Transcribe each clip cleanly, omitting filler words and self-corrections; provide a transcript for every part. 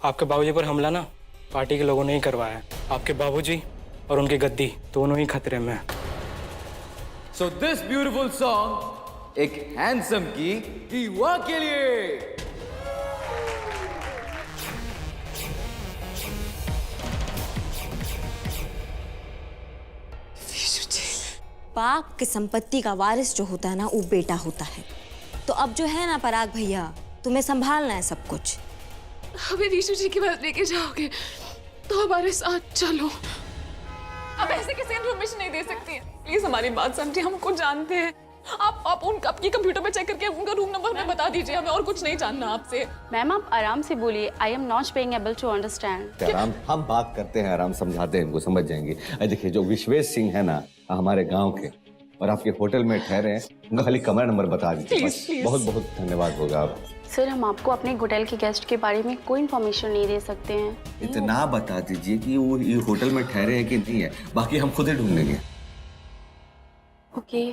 आपके बाबूजी पर हमला ना पार्टी के लोगों ने ही करवाया है। आपके बाबूजी और उनकी गद्दी दोनों ही खतरे में हैं। So this beautiful song एक हैंडसम की युवा के लिए। बाप की संपत्ति का वारिस जो होता है ना, वो बेटा होता है। तो अब जो है ना पराग भैया, तुम्हें संभालना है सब कुछ। हमें विशु जी के पास लेके जाओगे तो हमारे साथ चलो। अब ऐसे किसी इन्फॉर्मेशन नहीं दे सकती है। प्लीज हमारी बात समझिए, हमको जानते हैं। आप उनका आपकी कंप्यूटर पे चेक करके उनका रूम नंबर हमें बता दीजिए। हमें और कुछ नहीं जानना आपसे। मैम आप आराम से बोलिए। I am not being able to understand. आराम, हम बात करते हैं, आराम समझाते हैं, इनको समझ जाएंगे। देखिए जो विश्वेश सिंह है ना, हमारे गांव के, और आपके होटल में ठहरे हैं, उनका खाली कमरा नंबर बता दीजिए। बहुत बहुत धन्यवाद होगा आप। सर हम आपको अपने होटल के गेस्ट के बारे में कोई इन्फॉर्मेशन नहीं दे सकते हैं। इतना बता दीजिए कि वो ये होटल में ठहरे हैं कि नहीं है, बाकी हम खुद ही ढूंढ लेंगे। Okay,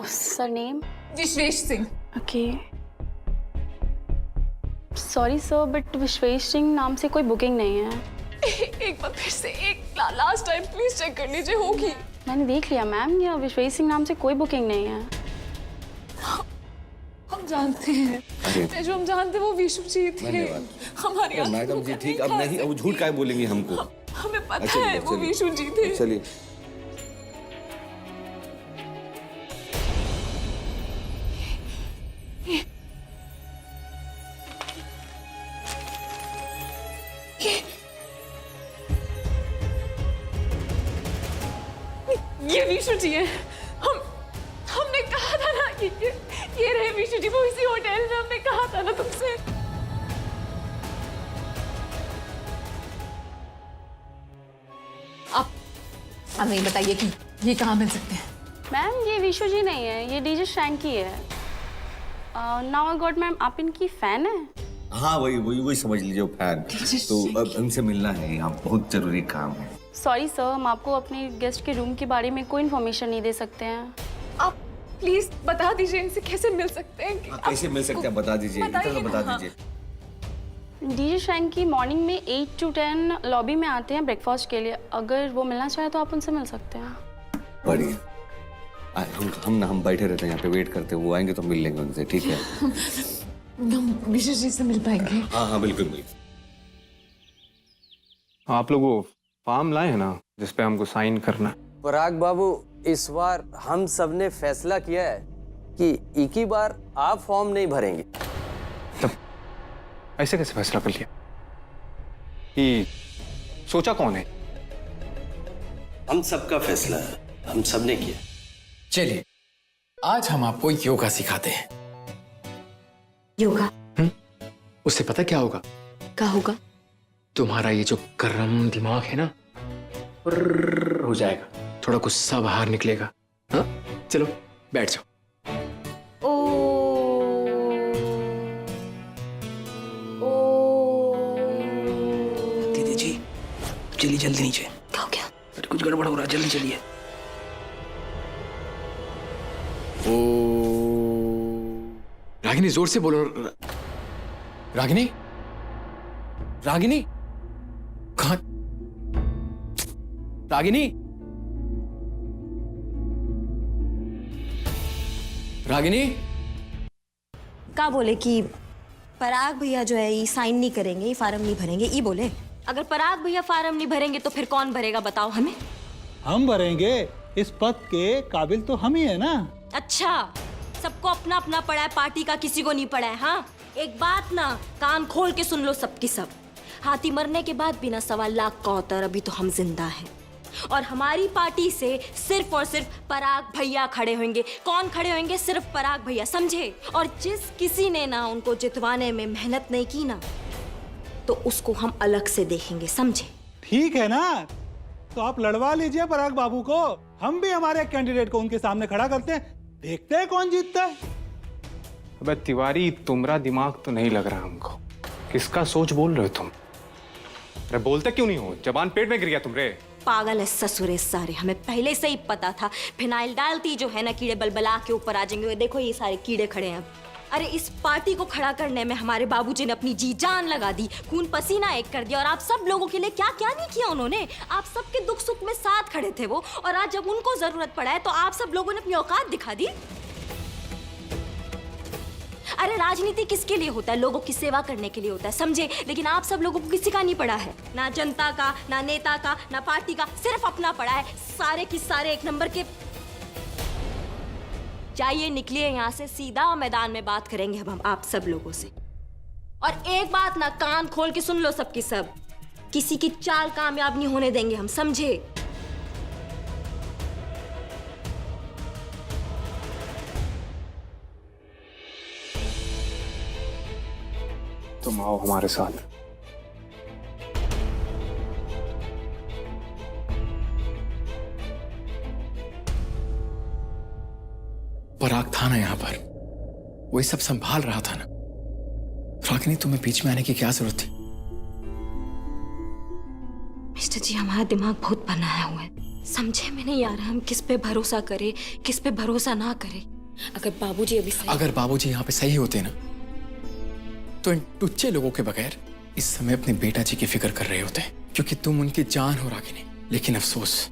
sir name Vishwesh Singh. Okay, sorry sir but Vishwesh Singh नाम से कोई बुकिंग नहीं है। एक बार फिर से एक लास्ट टाइम प्लीज चेक कर लीजिए, होगी। मैंने देख लिया मैम, ये विश्वेश सिंह नाम से कोई बुकिंग नहीं है। हम जानते हैं, जो हम जानते हैं वो विशु जी थे हमारे। मैडम जी ठीक, अब नहीं, अब झूठ काहे बोलेंगी हमको? हमें पता है वो विशु जी थे। चलिए ये विशु जी है। हमने कहा था ना कि ये रहे विशु जी, वो इसी होटल में। हमने कहा था ना तुमसे। आप हमें बताइए कि ये कहाँ मिल सकते हैं। मैम ये विशु जी नहीं है, ये डीजे शैंकी है। नाउ आई गॉट मैम, आप इनकी फैन है? हाँ वही समझ लीजिए फैन। तो अब हमसे मिलना है, यहाँ बहुत जरूरी काम है। सॉरी सर, हम आपको अपने गेस्ट के रूम के बारे में कोई इन्फॉर्मेशन नहीं दे सकते हैं। आप प्लीज बता दीजिए इनसे कैसे मिल सकते हैं। कैसे मिल सकते हैं बता दीजिए, इतना बता दीजिए। डीजे शैंकी मॉर्निंग में 8 to 10 लॉबी में आते हैं ब्रेकफास्ट के लिए। अगर वो मिलना चाहे तो आप उनसे मिल सकते हैं। बढ़िया, हम बैठे रहते हैं यहाँ पे, वेट करते हैं, वो आएंगे तो मिल लेंगे उनसे, ठीक है? हम विशु जी से मिल पाएंगे? हाँ बिल्कुल। आप लोग वो फॉर्म लाए हैं ना जिसपे हमको साइन करना है? पराग बाबू, इस बार हम सबने फैसला किया है कि एक ही बार आप फॉर्म नहीं भरेंगे। तब ऐसे कैसे फैसला कर लिया? कि सोचा कौन है? हम सबका फैसला है, हम सबने किया। चलिए आज हम आपको योगा सिखाते हैं। योगा? उससे पता क्या होगा? क्या होगा? तुम्हारा ये जो गर्म दिमाग है ना, हो जाएगा, थोड़ा गुस्सा बाहर निकलेगा। हाँ चलो बैठ जाओ। दीदी जी चलिए जल्दी नीचे। क्या हो गया? अरे कुछ गड़बड़ हो रहा है, जल्दी चलिए। रागिनी जोर से बोलो। रागिनी, रागिनी कहाँ? रागिनी, रागिनी। क्या बोले कि पराग भैया जो है ये साइन नहीं करेंगे, ये फार्म नहीं भरेंगे, ये बोले? अगर पराग भैया फार्म नहीं भरेंगे तो फिर कौन भरेगा बताओ हमें? हम भरेंगे, इस पद के काबिल तो हम ही है ना। अच्छा, सबको अपना अपना पड़ा है, पार्टी का किसी को नहीं पड़ा है। हाँ एक बात ना, कान खोल के सुन लो सबकी सब। हाथी मरने के बाद बिना 1.25 लाख का होता, अभी तो हम जिंदा हैं और हमारी पार्टी से सिर्फ और सिर्फ पराग भैया खड़े होंगे। कौन खड़े होंगे? सिर्फ पराग भैया, समझे? और जिस किसी ने ना उनको जितवाने में मेहनत नहीं की ना, तो उसको हम अलग से देखेंगे, समझे? ठीक है ना, तो आप लड़वा लीजिए पराग बाबू को, हम भी हमारे कैंडिडेट को उनके सामने खड़ा करते हैं, देखते हैं कौन जीतता है। अबे तिवारी, तुम्हारा दिमाग तो नहीं लग रहा हमको। किसका सोच बोल रहे हो तुम? अरे बोलते क्यों नहीं हो? जबान पेट में गिर गया तुम रे। पागल है ससुरे सारे, हमें पहले से ही पता था। फिनाइल डालती जो है ना, कीड़े बलबला के ऊपर आ जाएंगे। देखो ये सारे कीड़े खड़े हैं। अरे इस पार्टी को खड़ा करने में हमारे बाबूजी ने अपनी जी जान लगा दी, खून पसीना एक कर दिया। और आप सब लोगों के लिए क्या क्या नहीं किया उन्होंने। आप सबके दुख सुख में साथ खड़े थे वो, और आज जब उनको जरूरत पड़ा है तो आप सब लोगों ने अपनी औकात दिखा दी। अरे राजनीति किसके लिए होता है? लोगों की सेवा करने के लिए होता है, समझे? लेकिन आप सब लोगों को किसी का नहीं पड़ा है, ना जनता का, ना नेता का, ना पार्टी का, सिर्फ अपना पड़ा है। सारे की सारे एक नंबर के। जाइए निकलिए यहाँ से, सीधा मैदान में बात करेंगे अब हम आप सब लोगों से। और एक बात ना, कान खोल के सुन लो सबकी सब, किसी की चाल कामयाब नहीं होने देंगे हम, समझे? तुम आओ हमारे साथ। पराग था ना यहाँ पर, वही सब संभाल रहा था ना। रागिनी, तुम्हें बीच में आने की क्या जरूरत थी? मिस्टर जी, हमारा दिमाग बहुत बनाया हुआ है, समझे में नहीं आ रहा हम किस पे भरोसा करें, किस पे भरोसा ना करें। अगर बाबूजी अभी सही... अगर बाबूजी यहाँ पे सही होते ना, तो इन टुच्चे लोगों के बगैर इस समय अपने बेटा जी की फिक्र कर रहे होते, क्योंकि तुम उनकी जान हो रागिनी। लेकिन अफसोस,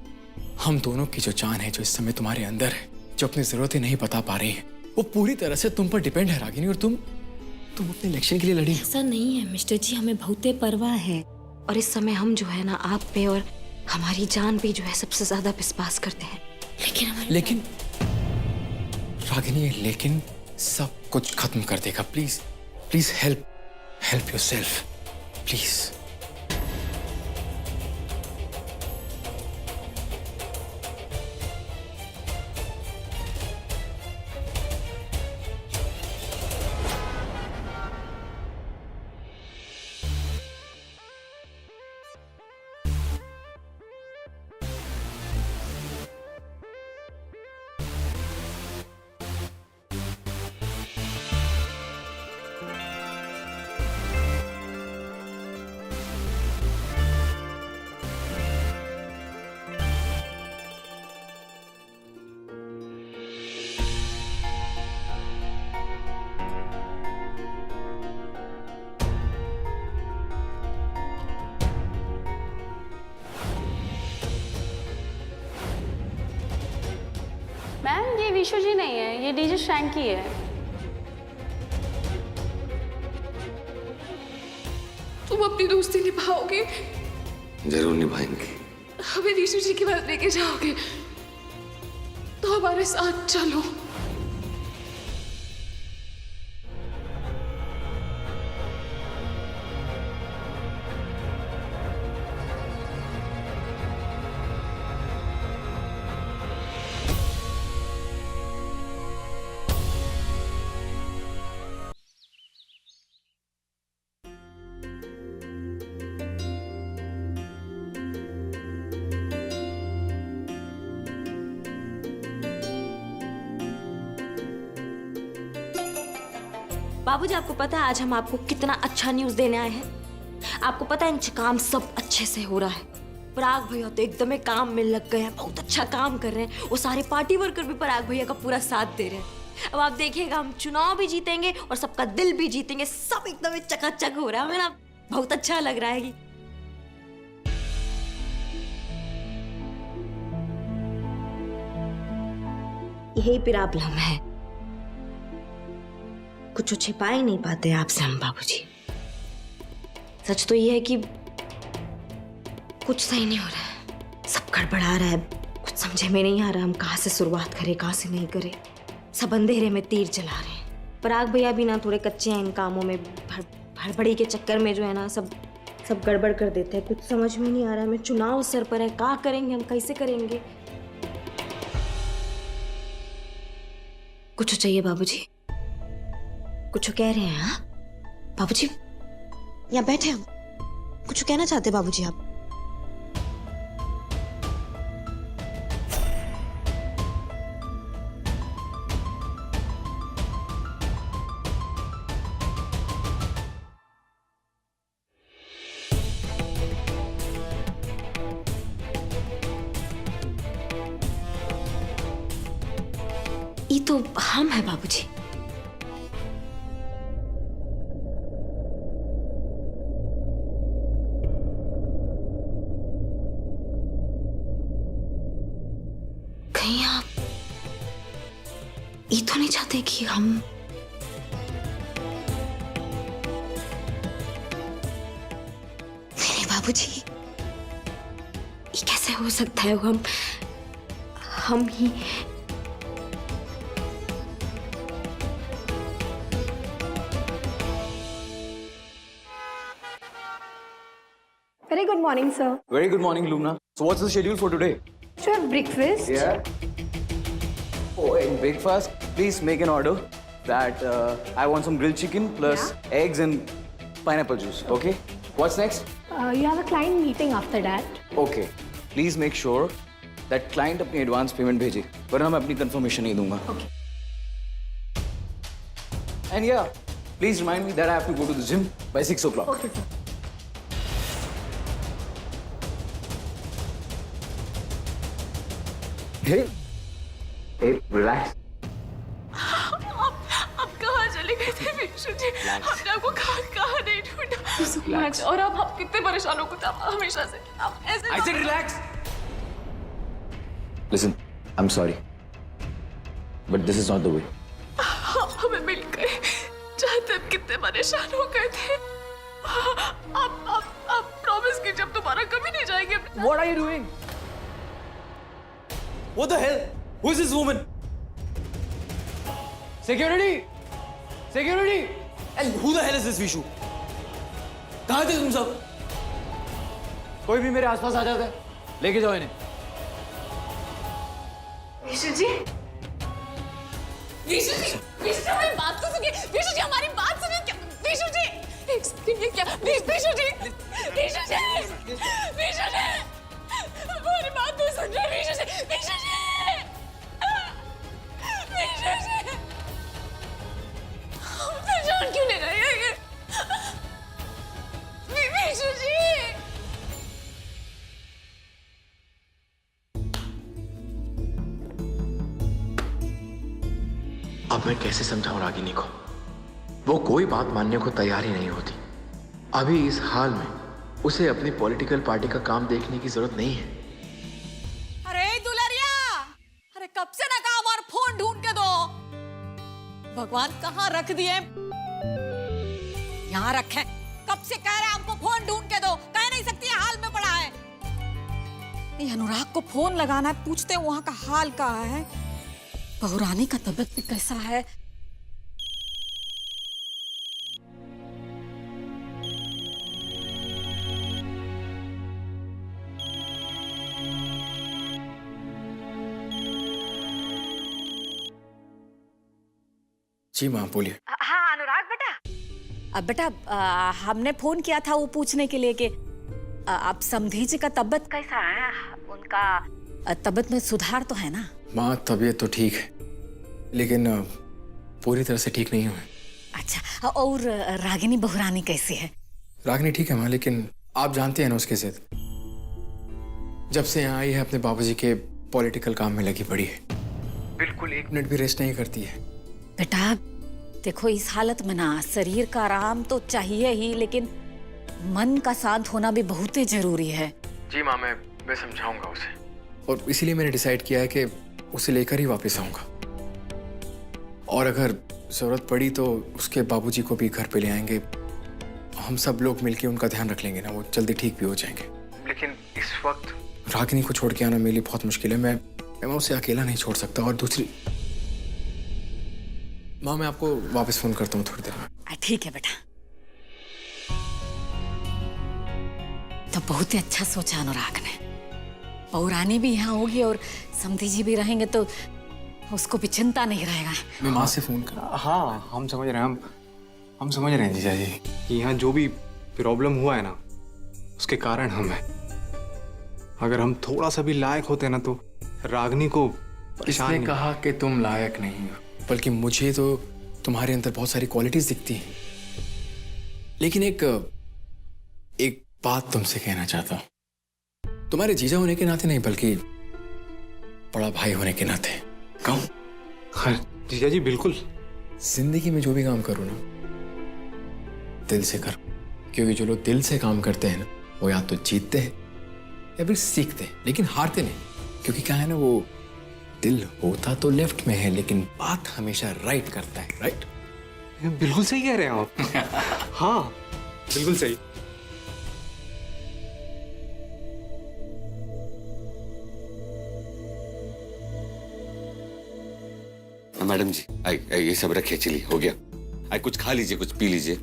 हम दोनों की जो जान है, जो इस समय तुम्हारे अंदर है, जो अपनी जरूरतें नहीं बता पा रही है, वो पूरी तरह से तुम पर डिपेंड है रागिनी। और तुम अपने इलेक्शन के लिए लड़ी। ऐसा नहीं है मिस्टर जी, हमें बहुत परवाह है। और इस समय हम जो है ना, आप पे और हमारी जान पे जो है सबसे ज्यादा विश्वास करते हैं। लेकिन रागिनी, लेकिन सब कुछ खत्म कर देगा। Please please help yourself please. Ma'am, ये विशु जी नहीं है, ये डीजे शैंकी है। तुम अपनी दोस्ती निभाओगे? जरूर निभाएंगे। हमें विशु जी के पास लेके जाओगे तो हमारे साथ चलो। बाबूजी, आपको पता है आज हम आपको कितना अच्छा न्यूज देने आए हैं? आपको पता है इनसे काम सब अच्छे से हो रहा है। पराग भैया तो एकदम काम में लग गए हैं, बहुत अच्छा काम कर रहे हैं। वो सारे पार्टी वर्कर भी पराग भैया का पूरा साथ दे रहे हैं। अब आप देखिएगा, हम चुनाव भी जीतेंगे और सबका दिल भी जीतेंगे। सब एकदम चकाचक हो रहा है, हमें ना बहुत अच्छा लग रहा है। यही प्रॉब्लम है, कुछ छिपा ही नहीं पाते आपसे हम बाबूजी। सच तो ये है कि कुछ सही नहीं हो रहा है, सब गड़बड़ा रहा है, कुछ समझे में नहीं आ रहा हम कहाँ से शुरुआत करें, कहाँ से नहीं करें। सब अंधेरे में तीर चला रहे हैं। पराग भैया भी ना थोड़े कच्चे हैं इन कामों में, हड़बड़ी के चक्कर में जो है ना सब गड़बड़ कर देते हैं। कुछ समझ में नहीं आ रहा है, हमें चुनाव सर पर है, क्या करेंगे हम, कैसे करेंगे? कुछ चाहिए बाबूजी, कुछ कह रहे हैं? हाँ बाबूजी, यहाँ बैठे हम, कुछ कहना चाहते बाबूजी आप? ये तो हम है बाबूजी, ये तो नहीं चाहते कि हम नहीं बाबूजी, ये कैसे हो सकता है? हम ही Very good morning, sir. Very good morning, Lumna. So what's the schedule for today? Sure, breakfast. Yeah. Oh, and breakfast, please make an order that I want some grilled chicken plus eggs and pineapple juice. Okay. What's next? You have a client meeting after that. Okay. Please make sure that client अपनी advance payment भेजे, वरना मैं अपनी confirmation नहीं दूंगा. Okay. And yeah, please remind me that I have to go to the gym by 6 o'clock. Okay, sir. Hey, relax. आप कहाँ चले गए थे विशु जी? हमने आपको कहाँ नहीं ढूंढा। So much। और अब आप कितने परेशान हो गए हमेशा से? आप ऐसे I said relax. Listen, I'm sorry, but this is not the way. आप हमें मिल गए, चाहते हम कितने परेशान हो गए थे। आप प्रॉमिस कीजिए अब दोबारा कभी नहीं जाएंगे। What are you doing? What the hell? Who is this woman? Security! Security! And who the hell is this Vishu? कहाँ थे तुम सब? कोई भी मेरे आसपास आ जाता है, लेके जाओ इन्हें। विशु जी, हमारी बात तो सुनिए। विशु जी, हमारी बात सुनिए। विशु जी, एक सेकंड, ये क्या? विशु जी, हमारी बात तो सुन रहे। विशु जी, हम पहचान क्यों नहीं रहे हैं? विशु जी, अब मैं कैसे समझाऊं रागिनी को? वो कोई बात मानने को तैयार ही नहीं होती। अभी इस हाल में उसे अपनी पॉलिटिकल पार्टी का काम देखने की जरूरत नहीं है। अरे दुलरिया, अरे कब से ना काम और फोन ढूंढ के दो। भगवान कहाँ रख दिए? यहाँ रखे। कब से कह रहे हमको फोन ढूंढ के दो, कह नहीं सकती हाल में पड़ा है। ये अनुराग को फोन लगाना है, पूछते हैं वहाँ का हाल कहाँ है। बहुरानी का तबीयत भी कैसा है? जी माँ बोलिए। हाँ अनुराग बेटा, बेटा हमने फोन किया था वो पूछने के लिए कि आप समधी जी का तबीयत कैसा है? उनका तबीयत में सुधार तो है ना? माँ तबीयत तो ठीक है, लेकिन पूरी तरह से ठीक नहीं हुई। अच्छा, और रागिनी बहुरानी कैसी है? रागिनी ठीक है माँ, लेकिन आप जानते हैं ना उसकी जिद। जब से यहाँ आई है अपने बाबूजी के पॉलिटिकल काम में लगी पड़ी है, बिल्कुल एक मिनट भी रेस्ट नहीं करती है। बेटा देखो, इस हालत में ना शरीर का आराम तो चाहिए ही, लेकिन मन का शांत होना भी बहुत ही जरूरी है। जी माँ, मैं समझाऊंगा उसे। और इसीलिए मैंने डिसाइड किया है कि उसे लेकर ही वापस आऊंगा, और अगर जरूरत पड़ी तो उसके बाबूजी को भी घर पे ले आएंगे। हम सब लोग मिलके उनका ध्यान रख लेंगे ना, वो जल्दी ठीक भी हो जाएंगे। लेकिन इस वक्त रागिनी को छोड़ के आना मेरे लिए बहुत मुश्किल है। मैं उसे अकेला नहीं छोड़ सकता। और दूसरी माँ, मैं आपको वापस फोन करता हूँ थोड़ी देर में। ठीक है बेटा। तो बहुत ही अच्छा सोचा अनुराग ने। बहुरानी भी यहाँ होगी और समधी जी भी रहेंगे तो उसको भी चिंता नहीं रहेगा। मैं माँ से फोन कर। हाँ, हम समझ रहे हैं। हम समझ रहे हैं जीजा जी कि यहाँ जो भी प्रॉब्लम हुआ है ना, उसके कारण हम हैं। अगर हम थोड़ा सा भी लायक होते ना तो रागिनी को किसने कहा कि तुम लायक नहीं हो? बल्कि मुझे तो तुम्हारे अंदर बहुत सारी क्वालिटीज दिखती हैं। लेकिन एक बात तुमसे कहना चाहता हूं, तुम्हारे जीजा होने के नाते नहीं, बल्कि बड़ा भाई होने के नाते कहूं। हाँ जीजा जी, बिल्कुल। जिंदगी में जो भी काम करो ना, दिल से करो, क्योंकि जो लोग दिल से काम करते हैं ना, वो या तो जीतते हैं या फिर सीखते हैं, लेकिन हारते नहीं। क्योंकि क्या है ना, वो दिल होता तो लेफ्ट में है, लेकिन बात हमेशा राइट करता है, राइट? बिल्कुल सही कह रहे हैं आप। हाँ, बिल्कुल सही। मैडम जी, आई ये सब रखिए, चलिए हो गया। आई कुछ खा लीजिए, कुछ पी लीजिए।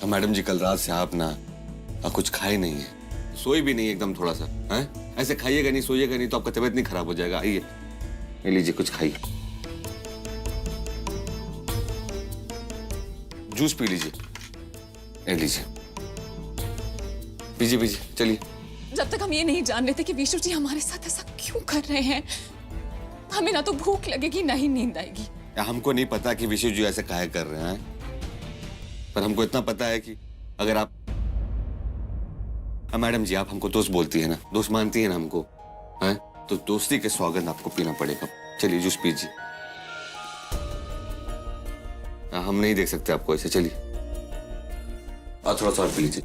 मैडम जी, कल रात से आप ना कुछ खाए नहीं है, सोए भी नहीं एकदम थोड़ा सा, हैं? ऐसे खाइएगा नहीं, सोइएगा नहीं तो आपका तबीयत नहीं खराब हो जाएगा। आइए, ये लीजिए, कुछ खाइए, जूस पी लीजिए, ये लीजिए, पीजिए पीजिए, चलिए। जब तक हम ये नहीं जान रहे थे कि विशु जी हमारे साथ ऐसा क्यों कर रहे हैं, हमें ना तो भूख लगेगी ना ही नींद आएगी। हमको नहीं पता कि विशु जी ऐसे काहे कर रहे हैं, पर हमको इतना पता है कि अगर आप मैडम जी, आप हमको दोस्त बोलती है ना, दोस्त मानती है ना हमको, हैं? तो दोस्ती के सौगंध आपको पीना पड़ेगा। चलिए जूस पीजिए। हम नहीं देख सकते आपको ऐसे, चलिए। और थोड़ा सा और पी लीजिए,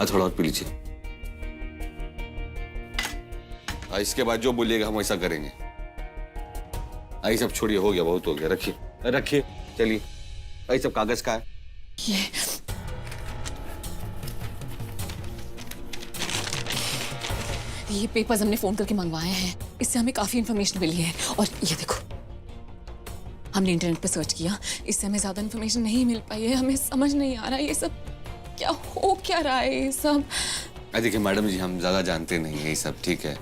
थोड़ा और पी लीजिए। इसके बाद जो बोलिएगा हम वैसा करेंगे। आई सब छोड़िए, हो गया, बहुत हो गया, रखिए रखिए, चलिए। आई सब कागज का है। ये पेपर्स हमने फोन करके मंगवाए हैं, इससे हमें काफी इंफॉर्मेशन मिली है। और ये देखो, हमने इंटरनेट पे सर्च किया, इससे हमें ज्यादा इंफॉर्मेशन नहीं मिल पाई है। हमें समझ नहीं आ रहा ये सब क्या हो क्या रहा है ये सब। देखिए मैडम जी, हम ज्यादा जानते नहीं है ये सब, ठीक है?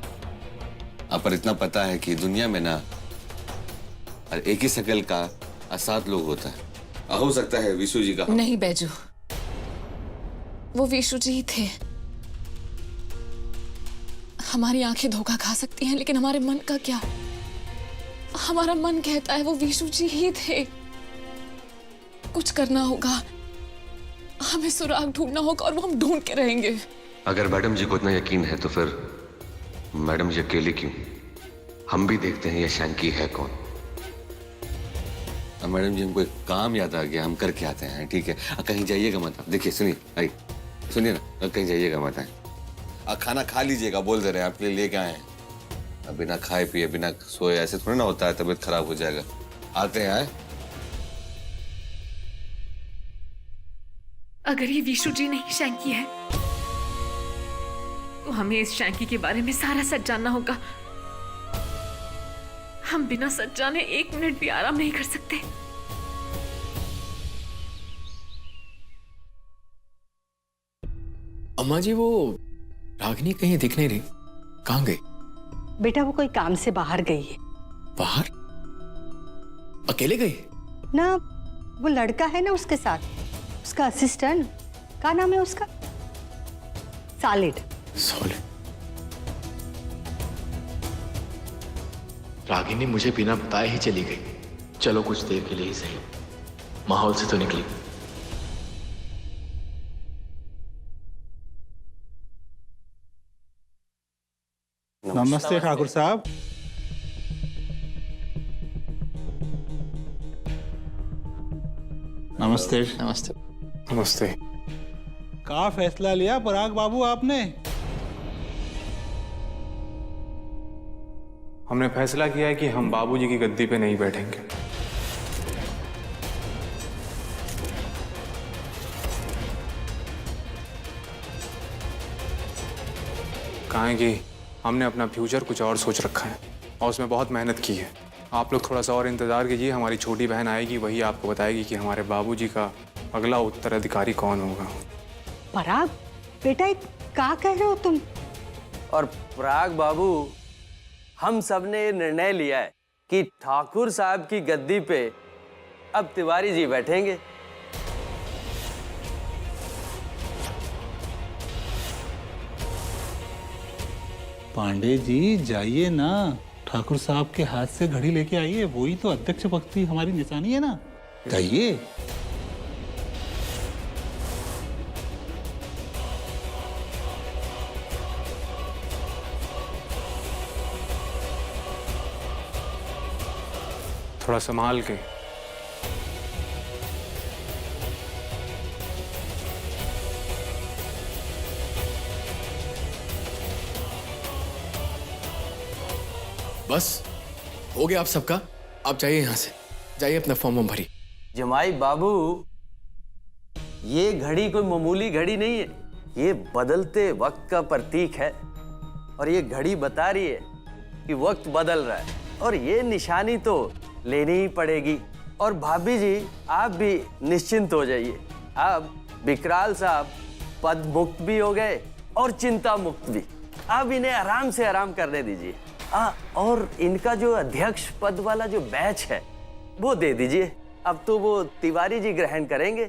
पर इतना पता है कि दुनिया में ना एक ही शक्ल का 7 लोग होता है। हो सकता है विशु जी का। नहीं बैजू, वो विशु जी ही थे। हमारी आंखें धोखा खा सकती हैं, लेकिन हमारे मन का क्या? हमारा मन कहता है वो विशु जी ही थे। कुछ करना होगा, हमें सुराग ढूंढना होगा, और वो हम ढूंढ के रहेंगे। अगर मैडम जी को इतना यकीन है तो फिर मैडम जी अकेले क्यों? हम भी देखते हैं ये शैंकी है कौन। मैडम जी, हमको एक काम याद आ गया, हम करके आते हैं, ठीक है? कहीं जाइएगा मत। देखिए सुनिए, आई सुनिए ना, कहीं जाइएगा मत। खाना खा लीजिएगा, बोल दे रहे हैं, आपके लिए लेके आए हैं। बिना खाए पिए, बिना सोए ऐसे थोड़ा ना होता है, तबीयत खराब हो जाएगा। आते हैं। अगर ये विशु जी नहीं शैंकी है, तो हमें इस शैंकी के बारे में सारा सच जानना होगा। हम बिना सच जाने 1 मिनट भी आराम नहीं कर सकते। अम्मा जी, वो रागिनी कहीं दिख नहीं रही, कहाँ गई? बेटा वो कोई काम से बाहर गई है। बाहर? अकेले गई? ना, वो लड़का है ना उसके साथ, उसका असिस्टेंट, क्या नाम है उसका? सॉलिड। सॉलिड? रागिनी मुझे बिना बताए ही चली गई। चलो कुछ देर के लिए ही सही, माहौल से तो निकली। नमस्ते ठाकुर साहब। नमस्ते। नमस्ते। नमस्ते। का फैसला लिया पराग बाबू आपने? हमने फैसला किया है कि हम बाबूजी की गद्दी पे नहीं बैठेंगे। कहाँ है कि हमने अपना फ्यूचर कुछ और सोच रखा है और उसमें बहुत मेहनत की है। आप लोग थोड़ा सा और इंतज़ार कीजिए, हमारी छोटी बहन आएगी, वही आपको बताएगी कि हमारे बाबूजी का अगला उत्तराधिकारी कौन होगा। पराग बेटा, क्या कह रहे हो तुम? और पराग बाबू, हम सब ने ये निर्णय लिया है कि ठाकुर साहब की गद्दी पे अब तिवारी जी बैठेंगे। पांडे जी जाइए ना, ठाकुर साहब के हाथ से घड़ी लेके आइए, वही तो अध्यक्ष पद की हमारी निशानी है ना, जाइए। थोड़ा संभाल के। बस हो गया आप सबका। आप जाइए यहाँ से, जाइए अपना फॉर्म भरिए। जमाई बाबू, ये घड़ी कोई मामूली घड़ी नहीं है, ये बदलते वक्त का प्रतीक है और ये घड़ी बता रही है कि वक्त बदल रहा है और ये निशानी तो लेनी ही पड़ेगी। और भाभी जी, आप भी निश्चिंत हो जाइए। अब विकराल साहब पद मुक्त भी हो गए और चिंता मुक्त भी। अब इन्हें आराम से आराम करने दीजिए। और इनका जो अध्यक्ष पद वाला जो बैच है वो दे दीजिए। अब तो वो तिवारी जी ग्रहण करेंगे।